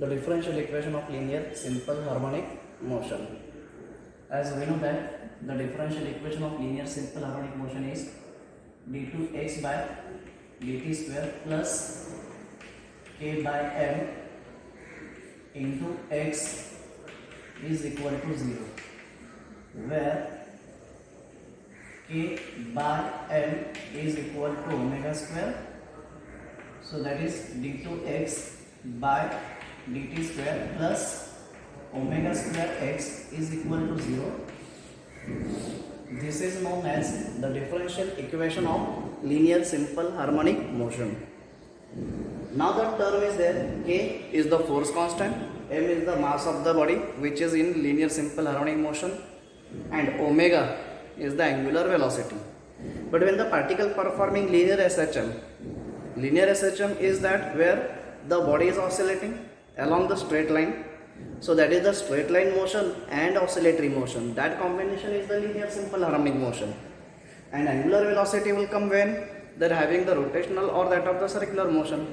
the differential equation of linear simple harmonic motion. As we know that the differential equation of linear simple harmonic motion is d2x by dt square plus k by m into x is equal to 0, where k by m is equal to omega square. So that is d2x by dt square plus omega square x is equal to 0. This is known as the differential equation of linear simple harmonic motion. Now the term is there, k is the force constant, m is the mass of the body which is in linear simple harmonic motion, and omega is the angular velocity. But when the particle performing linear SHM is that where the body is oscillating along the straight line. So that is the straight line motion and oscillatory motion. That combination is the linear simple harmonic motion. And angular velocity will come when they are having the rotational or that of the circular motion.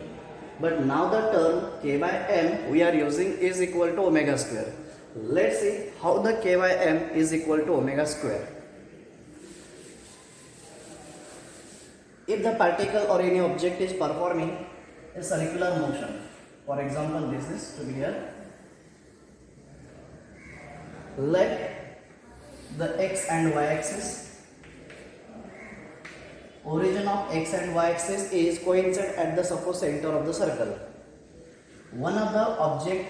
But now the term k by m we are using is equal to omega square. Let's see how the k by m is equal to omega square. If the particle or any object is performing a circular motion, for example this is to be here, let the x and y axis, origin of x and y axis is coincide at the suppose center of the circle. One of the object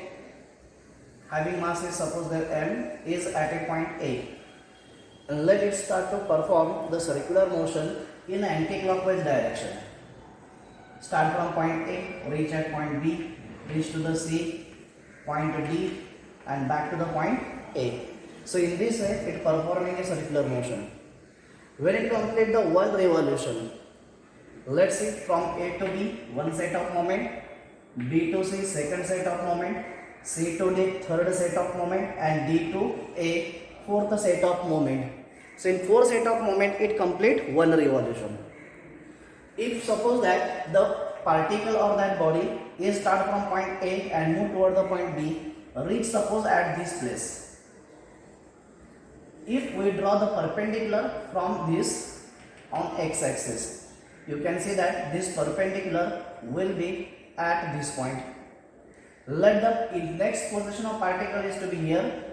having mass is suppose that m is at a point A, and let it start to perform the circular motion in anti-clockwise direction. Start from point A, reach at point B, reach to the C, point D, and back to the point A. So in this way it performing a circular motion. When it complete the one revolution, let's see from A to B one set of moment, B to C second set of moment, C to D third set of moment, and D to A fourth set of moment. So in 4 set of moment it complete one revolution. If suppose that the particle or that body is start from point A and move toward the point B, reach suppose at this place. If we draw the perpendicular from this on x axis, you can see that this perpendicular will be at this point. Let the next position of particle is to be here.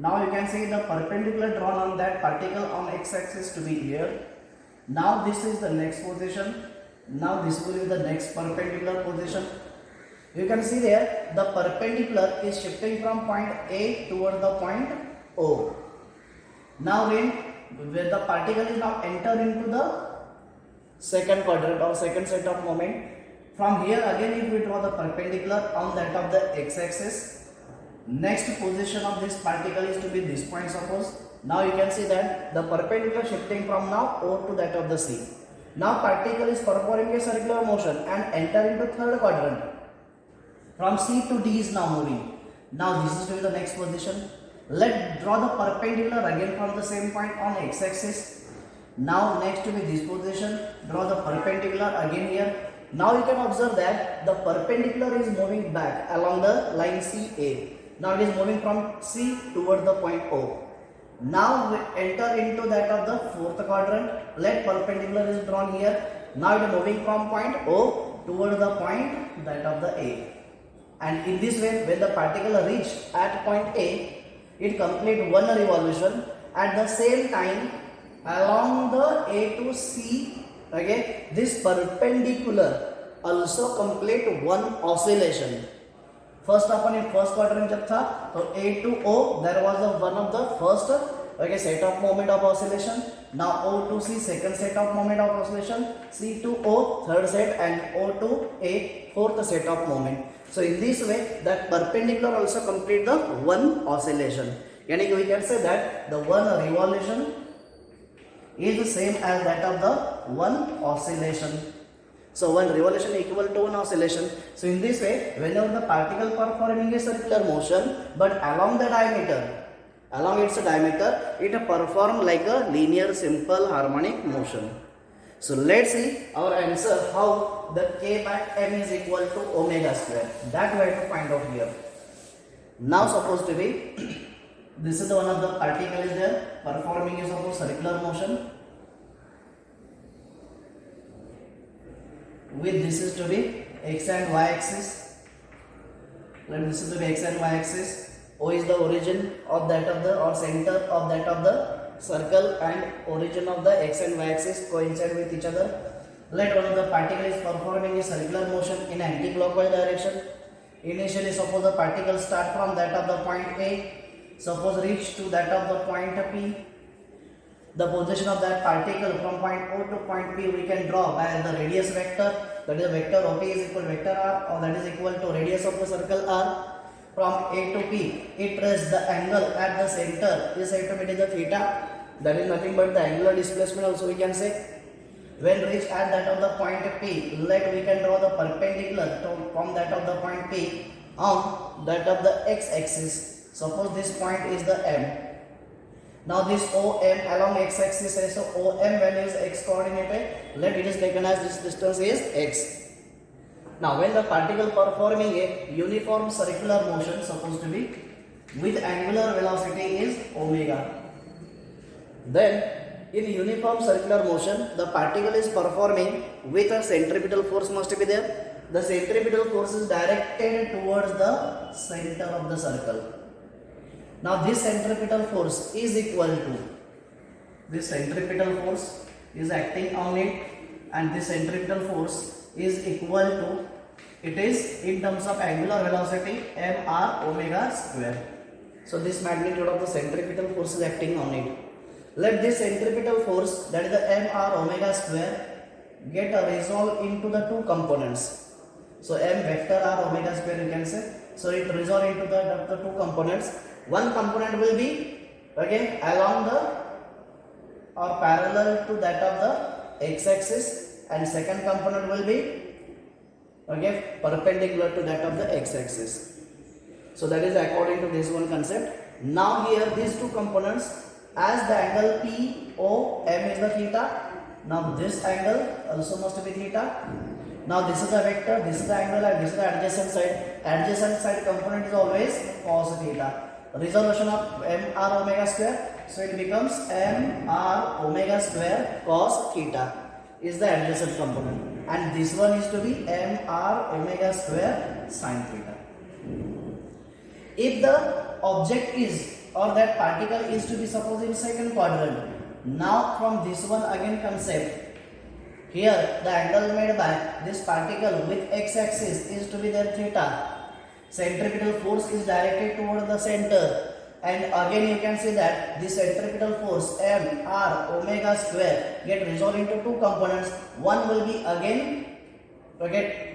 Now you can see the perpendicular drawn on that particle on x axis to be here. Now this is the next position. Now this will be the next perpendicular position. You can see there the perpendicular is shifting from point A toward the point O. Now when the particle is now enter into the second quadrant or second set of moment, from here again if we draw the perpendicular on that of the x axis, next position of this particle is to be this point suppose. Now you can see that the perpendicular shifting from now O to that of the C. Now particle is performing a circular motion and enter into third quadrant. From C to D is now moving. Now this is to be the next position. Let's draw the perpendicular again from the same point on x axis. Now next to be this position, draw the perpendicular again here. Now you can observe that the perpendicular is moving back along the line CA. Now it is moving from C toward the point O. Now we enter into that of the fourth quadrant. Let perpendicular is drawn here. Now it is moving from point O toward the point that of the A. And in this way, when the particle reach at point A, it complete one revolution. At the same time, along the A to C, okay, this perpendicular also complete one oscillation. First अपन ये first quadrant जब था तो A to O there was a one of the first okay set of moment of oscillation. Now O to C second set of moment of oscillation, C to O third set, and O to A fourth set of moment. So in this way that perpendicular also complete the one oscillation. Yani we can say that the one revolution is the same as that of the one oscillation. So one revolution equal to one oscillation. So in this way, whenever the particle performing a circular motion, but along the diameter, along its diameter, it perform like a linear simple harmonic motion. So let's see our answer how the k by m is equal to omega square. That we have to find out here. Now supposed to be this is the one of the particle is there performing is suppose circular motion with this is to be x and y axis. Let this is to be x and y axis. O is the origin of that of the or center of that of the circle and origin of the x and y axis coincide with each other. Let one of the particle is performing a circular motion in anti-clockwise direction. Initially suppose the particle start from that of the point A, suppose reach to that of the point P. The position of that particle from point O to point P we can draw by the radius vector, that is vector OP is equal to vector R, or that is equal to radius of the circle R. From A to P, it rests the angle at the center is said to be the theta. That is nothing but the angular displacement also we can say. When reached at that of the point P, let we can draw the perpendicular from that of the point P on that of the x-axis. Suppose this point is the M. Now this OM along x-axis is so OM value is x coordinated. Let it is taken as this distance is x. Now when the particle performing a uniform circular motion supposed to be with angular velocity is omega. Then in uniform circular motion the particle is performing with a centripetal force must be there. The centripetal force is directed towards the center of the circle. Now this centripetal force is equal to this centripetal force is acting on it, and this centripetal force is equal to it is in terms of angular velocity mr omega square. So this magnitude of the centripetal force is acting on it. Let this centripetal force, that is the mr omega square, get resolved into the two components. So m vector r omega square you can say. So it resolve into the two components. One component will be again along the or parallel to that of the x-axis, and second component will be again perpendicular to that of the x-axis. So that is according to this one concept. Now here these two components, as the angle POM is the theta, now this angle also must be theta. Now this is the vector, this is the angle, and this is the adjacent side. Adjacent side component is always cos theta. Resolution of mr omega square, so it becomes mr omega square cos theta is the adjacent component, and this one is to be mr omega square sin theta. If the object is or that particle is to be supposed in second quadrant, now from this one again concept, here the angle made by this particle with x-axis is to be their theta. Centripetal force is directed toward the center, and again you can see that this centripetal force mr omega square get resolved into two components. One will be again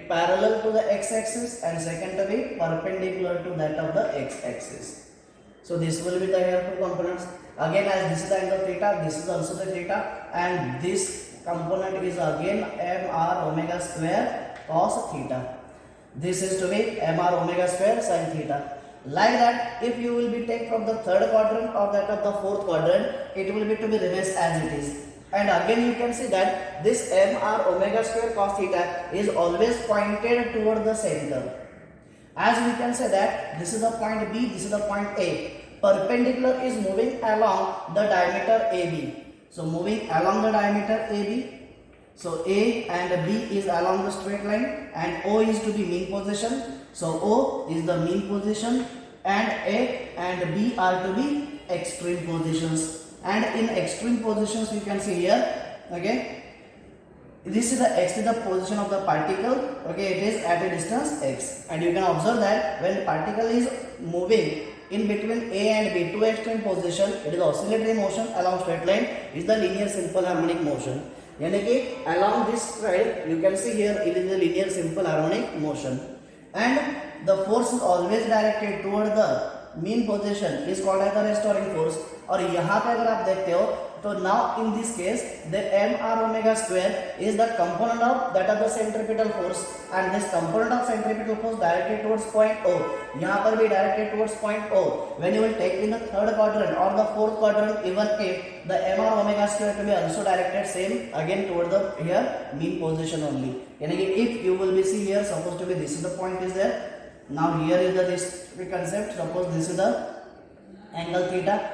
parallel to the x-axis, and second to be perpendicular to that of the x-axis. So this will be the here two components. Again, as this is the angle theta, this is also the theta, and this component is again mr omega square cos theta. This is to be mr omega square sin theta. Like that, if you will be take from the third quadrant or that of the fourth quadrant, it will be to be remains as it is. And again you can see that this mr omega square cos theta is always pointed toward the center. As we can say that this is the point B, this is the point A. Perpendicular is moving along the diameter AB. So moving along the diameter AB. So A and B is along the straight line, and O is to be mean position. So O is the mean position, and A and B are to be extreme positions. And in extreme positions you can see here, okay, this is the x is the position of the particle, okay, it is at a distance x, and you can observe that when particle is moving in between A and B two extreme position, it is oscillatory motion along straight line, is the linear simple harmonic motion. यानी कि along this side you can see here it is a linear simple harmonic motion, and the force is always directed toward the mean position is called as the restoring force. और यहाँ पे अगर आप देखते हो So now in this case, the mr omega square is the component of that of the centripetal force, and this component of centripetal force directed towards point O. यहाँ पर भी directed towards point O. When you will take in the third quadrant or the fourth quadrant, even if the mr omega square to be also directed same again toward the here mean position only. यानी कि if you will be see here, supposed to be this is the point is there. Now here is the this concept. Suppose this is the angle theta.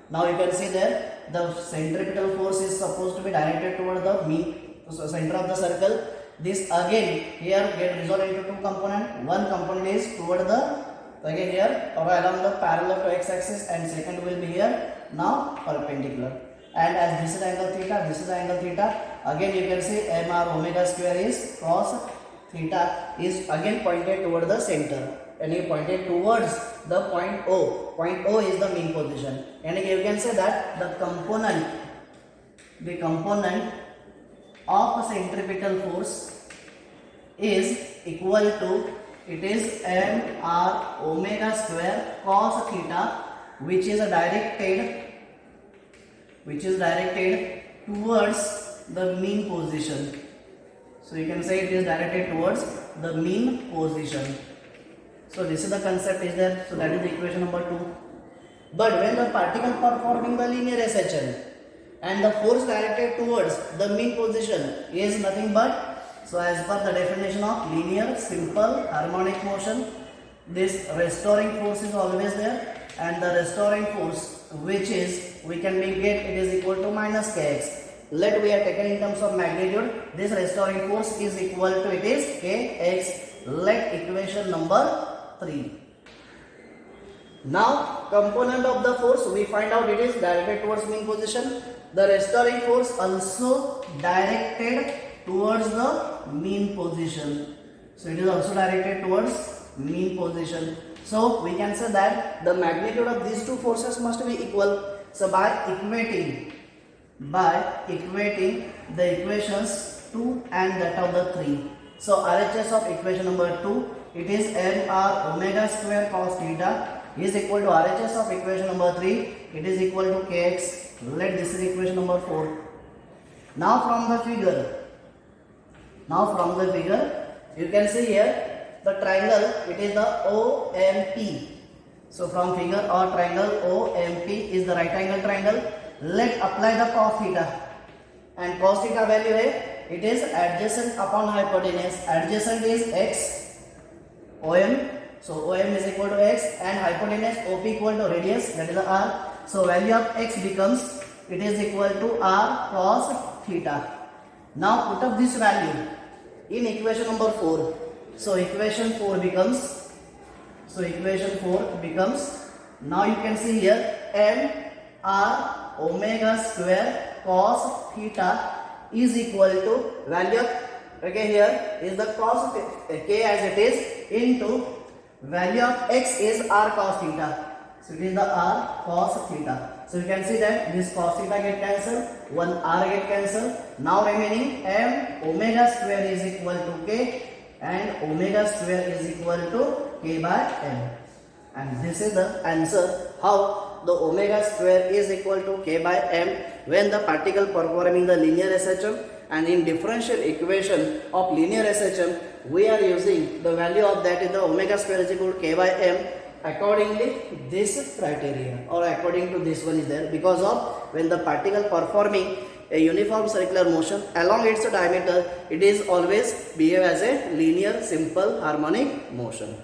Now you can see there the centripetal force is supposed to be directed toward the mean, so center of the circle. This again here get resolved into two components. One component is toward the again here or along the parallel to x-axis, and second will be here now perpendicular. And as this is angle theta, this is the angle theta. Again you can see mr omega square is cos theta is again pointed toward the center, and you pointed towards the point O. Point O is the mean position, and you can say that the component of centripetal force is equal to, it is mr omega square cos theta, which is directed towards the mean position. So you can say it is directed towards the mean position. So this is the concept is there. So that is the equation number 2. But when the particle performing the linear SHM and the force directed towards the mean position is nothing but, so as per the definition of linear simple harmonic motion, this restoring force is always there, and the restoring force which is we can make it is equal to minus kx. Let we are taken in terms of magnitude, this restoring force is equal to, it is kx. Let equation number 3. Now component of the force we find out, it is directed towards mean position. The restoring force also directed towards the mean position. So it is also directed towards mean position. So we can say that the magnitude of these two forces must be equal. So by equating the equations 2 and that of the 3. So RHS of equation number 2, it is mr omega square cos theta is equal to RHS of equation number 3, it is equal to kx. Let this is equation number 4. Now from the figure you can see here the triangle, it is the OMP. So from figure or triangle OMP is the right angle triangle. Let apply the cos theta, and cos theta value है, it is adjacent upon hypotenuse. Adjacent is x OM, so OM is equal to x, and hypotenuse OP equal to radius, that is the r. So value of x becomes, it is equal to r cos theta. Now put up this value in equation number 4. So equation 4 becomes, now you can see here mr omega square cos theta is equal to value of, okay, here is the cos k as it is into value of x is r cos theta. So it is the r cos theta. So you can see that this cos theta get cancelled, one r get cancelled. Now remaining m omega square is equal to k, and omega square is equal to k by m. And this is the answer how the omega square is equal to k by m when the particle performing the linear SHM, and in differential equation of linear SHM we are using the value of that is the omega square is equal to k by m. Accordingly this criteria or according to this one is there, because of when the particle performing a uniform circular motion along its diameter, it is always behave as a linear simple harmonic motion.